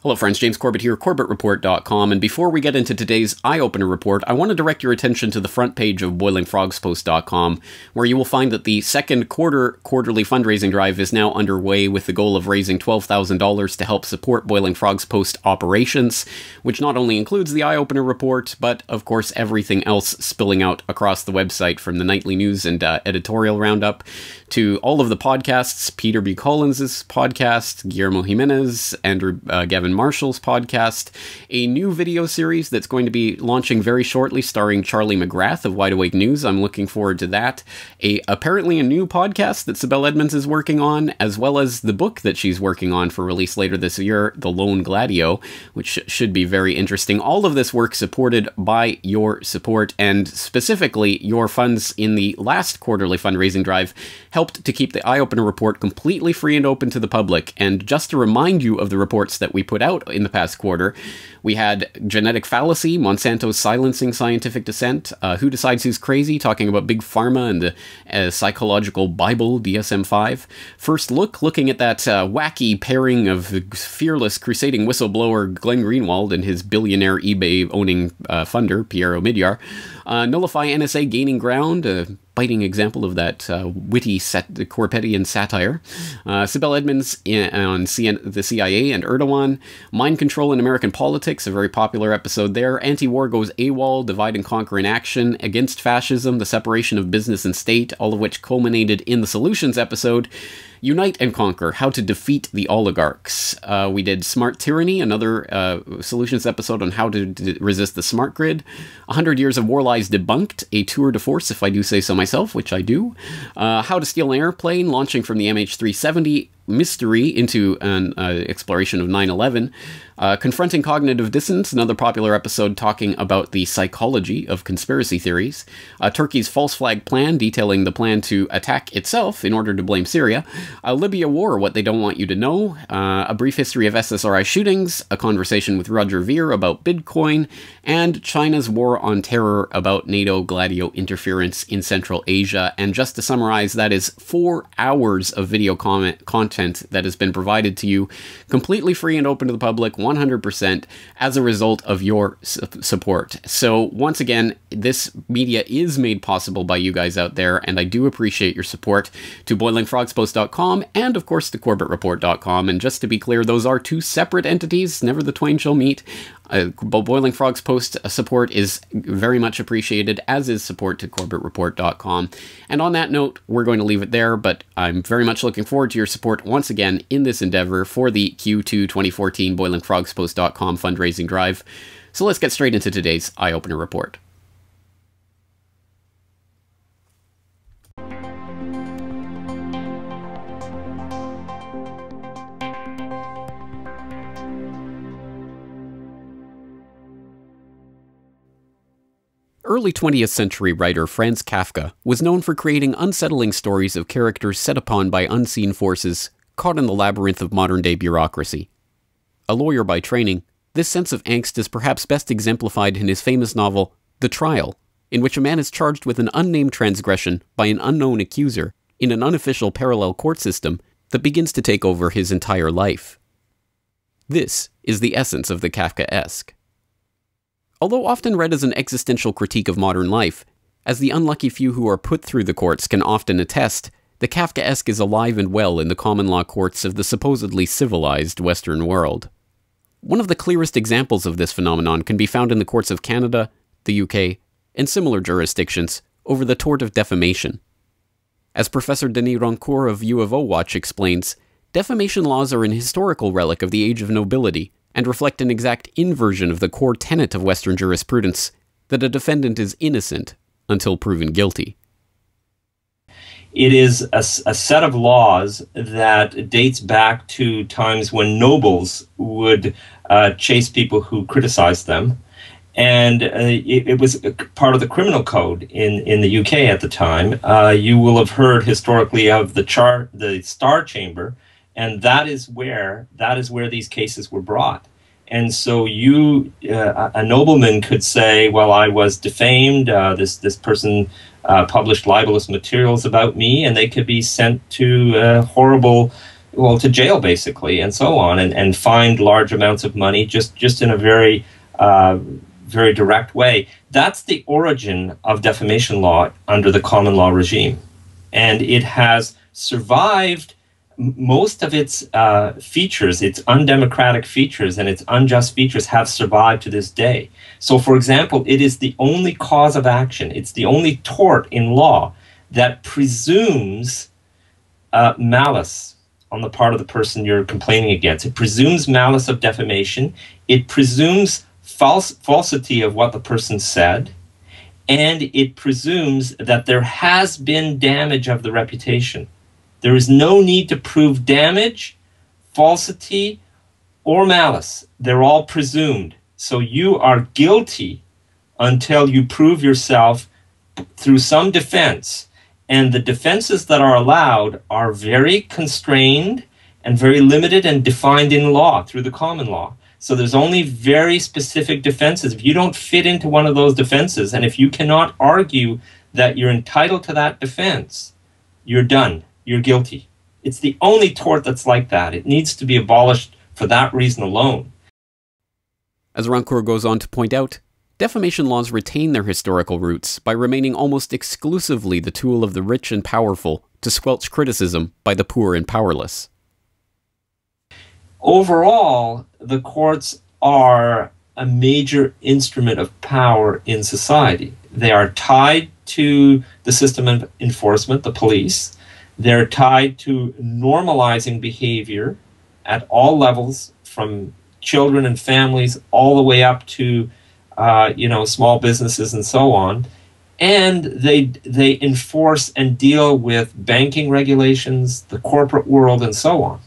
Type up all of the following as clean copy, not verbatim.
Hello friends, James Corbett here, CorbettReport.com, and before we get into today's eye-opener report, I want to direct your attention to the front page of BoilingFrogsPost.com, where you will find that the second quarterly fundraising drive is now underway with the goal of raising $12,000 to help support Boiling Frogs Post operations, which not only includes the eye-opener report, but of course everything else spilling out across the website, from the nightly news and editorial roundup to all of the podcasts, Peter B. Collins' podcast, Guillermo Jimenez, Andrew Gavin Marshall's podcast, a new video series that's going to be launching very shortly starring Charlie McGrath of Wide Awake News. I'm looking forward to that. Apparently a new podcast that Sibel Edmonds is working on, as well as the book that she's working on for release later this year, The Lone Gladio, which should be very interesting. All of this work supported by your support, and specifically your funds in the last quarterly fundraising drive helped to keep the eye-opener report completely free and open to the public. And just to remind you of the reports that we put out in the past quarter, we had Genetic Fallacy, Monsanto's Silencing Scientific Dissent, Who Decides Who's Crazy, talking about Big Pharma and the Psychological Bible, DSM-5. First Look, looking at that wacky pairing of fearless crusading whistleblower Glenn Greenwald and his billionaire eBay-owning funder, Pierre Omidyar. Nullify NSA Gaining Ground, a biting example of that witty Corpettian satire. Sibel Edmonds on the CIA and Erdogan. Mind Control in American Politics, a very popular episode there. Anti-War Goes AWOL, Divide and Conquer in Action. Against Fascism, the Separation of Business and State, all of which culminated in the Solutions episode. Unite and Conquer, How to Defeat the Oligarchs. We did Smart Tyranny, another Solutions episode on how to resist the smart grid. 100 Years of War Lies Debunked, a tour de force, if I do say so myself, which I do. How to Steal an Airplane, launching from the MH370 mystery into an exploration of 9/11. Confronting Cognitive Dissonance, another popular episode talking about the psychology of conspiracy theories. Turkey's False Flag Plan, detailing the plan to attack itself in order to blame Syria. Libya War, What They Don't Want You to Know. A Brief History of SSRI Shootings. A conversation with Roger Ver about Bitcoin. And China's War on Terror, about NATO Gladio interference in Central Asia. And just to summarize, that is 4 hours of video content that has been provided to you completely free and open to the public, 100%, as a result of your support. So once again, this media is made possible by you guys out there, and I do appreciate your support. To BoilingFrogsPost.com and of course to CorbettReport.com. And just to be clear, those are two separate entities, never the twain shall meet. Boiling Frogs Post support is very much appreciated, as is support to CorbettReport.com. And on that note, we're going to leave it there, but I'm very much looking forward to your support once again in this endeavor for the Q2 2014 BoilingFrogsPost.com fundraising drive. So let's get straight into today's eye-opener report. Early 20th century writer Franz Kafka was known for creating unsettling stories of characters set upon by unseen forces, caught in the labyrinth of modern-day bureaucracy. A lawyer by training, this sense of angst is perhaps best exemplified in his famous novel, The Trial, in which a man is charged with an unnamed transgression by an unknown accuser in an unofficial parallel court system that begins to take over his entire life. This is the essence of the Kafkaesque. Although often read as an existential critique of modern life, as the unlucky few who are put through the courts can often attest, the Kafkaesque is alive and well in the common law courts of the supposedly civilized Western world. One of the clearest examples of this phenomenon can be found in the courts of Canada, the UK, and similar jurisdictions over the tort of defamation. As Professor Denis Rancourt of U of O Watch explains, defamation laws are an historical relic of the age of nobility, and reflect an exact inversion of the core tenet of Western jurisprudence, that a defendant is innocent until proven guilty. It is a set of laws that dates back to times when nobles would chase people who criticized them. And it was part of the criminal code in the UK at the time. You will have heard historically of the Star Chamber, and that is where these cases were brought. And so a nobleman could say, well, I was defamed, this person published libelous materials about me, and they could be sent to horrible well, to jail basically, and so on, and find large amounts of money just in a very very direct way. That's the origin of defamation law under the common law regime, and it has survived. Most of its features, its undemocratic features and its unjust features have survived to this day. So, for example, it is the only cause of action, it's the only tort in law that presumes malice on the part of the person you're complaining against. It presumes malice of defamation. It presumes falsity of what the person said. And it presumes that there has been damage of the reputation. There is no need to prove damage, falsity, or malice. They're all presumed. So you are guilty until you prove yourself through some defense. And the defenses that are allowed are very constrained and very limited and defined in law through the common law. So there's only very specific defenses. If you don't fit into one of those defenses, and if you cannot argue that you're entitled to that defense, you're done. You're guilty. It's the only tort that's like that. It needs to be abolished for that reason alone. As Rancourt goes on to point out, defamation laws retain their historical roots by remaining almost exclusively the tool of the rich and powerful to squelch criticism by the poor and powerless. Overall, the courts are a major instrument of power in society. They are tied to the system of enforcement, the police. They're tied to normalizing behavior at all levels, from children and families all the way up to small businesses and so on. And they enforce and deal with banking regulations, the corporate world, and so on.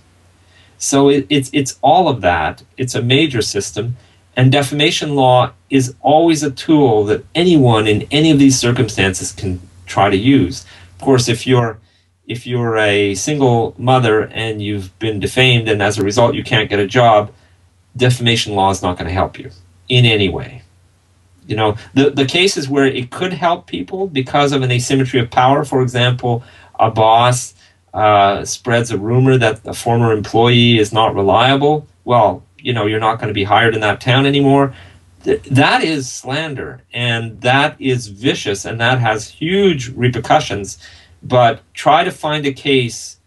So it's all of that. It's a major system. And defamation law is always a tool that anyone in any of these circumstances can try to use. Of course, if you're a single mother and you've been defamed and as a result you can't get a job, defamation law is not going to help you in any way. You know, the cases where it could help people because of an asymmetry of power, for example, a boss spreads a rumor that a former employee is not reliable, well, you're not going to be hired in that town anymore. That is slander, and that is vicious, and that has huge repercussions. But try to find a case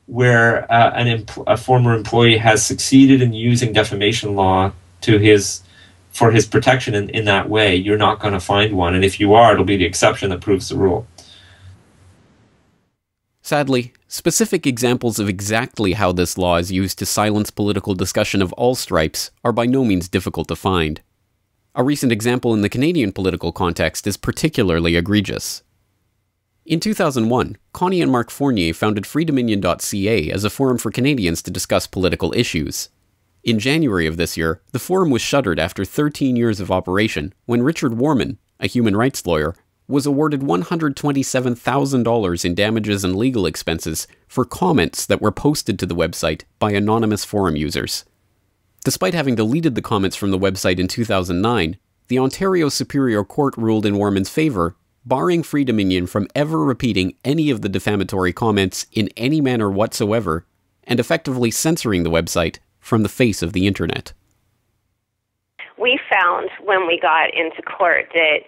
where a former employee has succeeded in using defamation law for his protection in that way. You're not going to find one, and if you are, it'll be the exception that proves the rule. Sadly, specific examples of exactly how this law is used to silence political discussion of all stripes are by no means difficult to find. A recent example in the Canadian political context is particularly egregious. In 2001, Connie and Mark Fournier founded freedominion.ca as a forum for Canadians to discuss political issues. In January of this year, the forum was shuttered after 13 years of operation when Richard Warman, a human rights lawyer, was awarded $127,000 in damages and legal expenses for comments that were posted to the website by anonymous forum users. Despite having deleted the comments from the website in 2009, the Ontario Superior Court ruled in Warman's favour, barring Free Dominion from ever repeating any of the defamatory comments in any manner whatsoever, and effectively censoring the website from the face of the internet. We found when we got into court that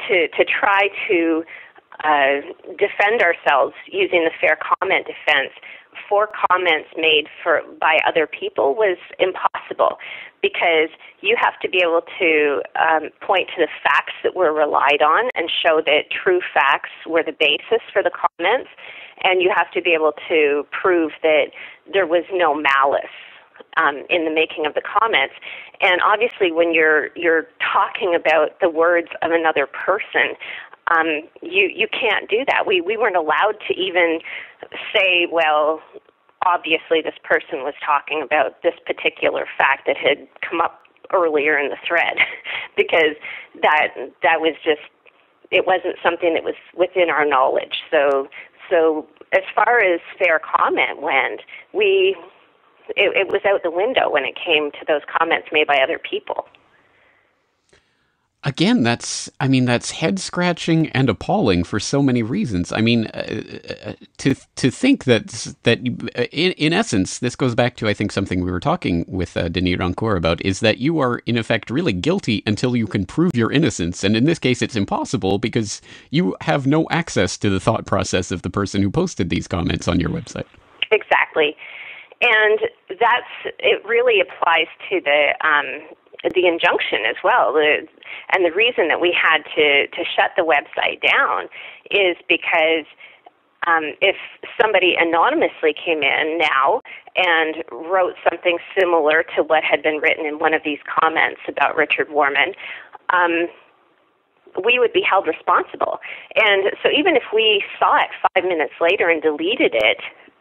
to try to defend ourselves using the fair comment defense for comments made by other people was impossible, because you have to be able to point to the facts that were relied on and show that true facts were the basis for the comments, and you have to be able to prove that there was no malice in the making of the comments. And obviously when you're talking about the words of another person, you can't do that. We weren't allowed to even say, well, obviously this person was talking about this particular fact that had come up earlier in the thread, because that was just, it wasn't something that was within our knowledge. So as far as fair comment went, it was out the window when it came to those comments made by other people. Again, that's head-scratching and appalling for so many reasons. I mean, to think that in essence, this goes back to, I think, something we were talking with Denis Rancourt about, is that you are, in effect, really guilty until you can prove your innocence. And in this case, it's impossible because you have no access to the thought process of the person who posted these comments on your website. Exactly. And it really applies to the injunction as well. And the reason that we had to shut the website down is because if somebody anonymously came in now and wrote something similar to what had been written in one of these comments about Richard Warman, we would be held responsible. And so even if we saw it 5 minutes later and deleted it,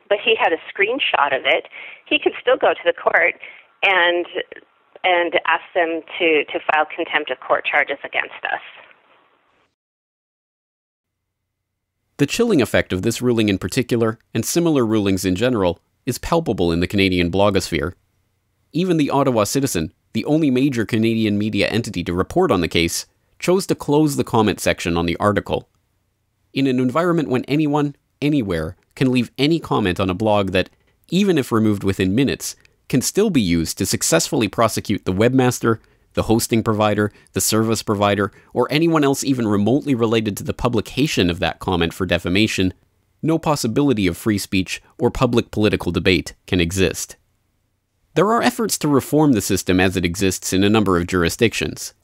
but he had a screenshot of it, he could still go to the court and ask them to file contempt of court charges against us. The chilling effect of this ruling in particular, and similar rulings in general, is palpable in the Canadian blogosphere. Even the Ottawa Citizen, the only major Canadian media entity to report on the case, chose to close the comment section on the article. In an environment when anyone, anywhere, can leave any comment on a blog that, even if removed within minutes, can still be used to successfully prosecute the webmaster, the hosting provider, the service provider, or anyone else even remotely related to the publication of that comment for defamation, no possibility of free speech or public political debate can exist. There are efforts to reform the system as it exists in a number of jurisdictions.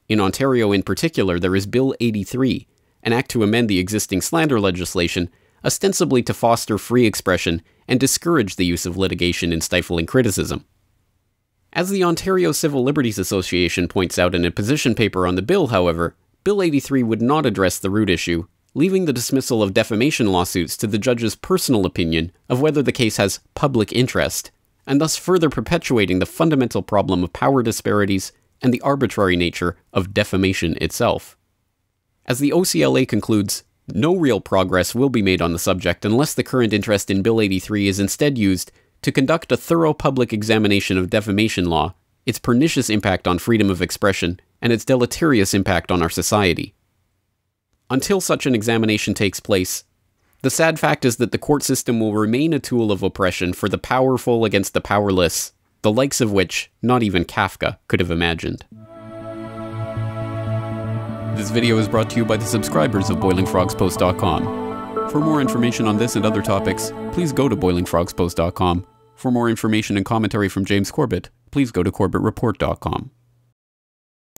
In Ontario in particular, there is Bill 83, an act to amend the existing slander legislation, ostensibly to foster free expression and discourage the use of litigation in stifling criticism. As the Ontario Civil Liberties Association points out in a position paper on the bill, however, Bill 83 would not address the root issue, leaving the dismissal of defamation lawsuits to the judge's personal opinion of whether the case has public interest, and thus further perpetuating the fundamental problem of power disparities and the arbitrary nature of defamation itself. As the OCLA concludes, no real progress will be made on the subject unless the current interest in Bill 83 is instead used to conduct a thorough public examination of defamation law, its pernicious impact on freedom of expression, and its deleterious impact on our society. Until such an examination takes place, the sad fact is that the court system will remain a tool of oppression for the powerful against the powerless, the likes of which not even Kafka could have imagined. This video is brought to you by the subscribers of BoilingFrogsPost.com. For more information on this and other topics, please go to BoilingFrogsPost.com. For more information and commentary from James Corbett, please go to CorbettReport.com.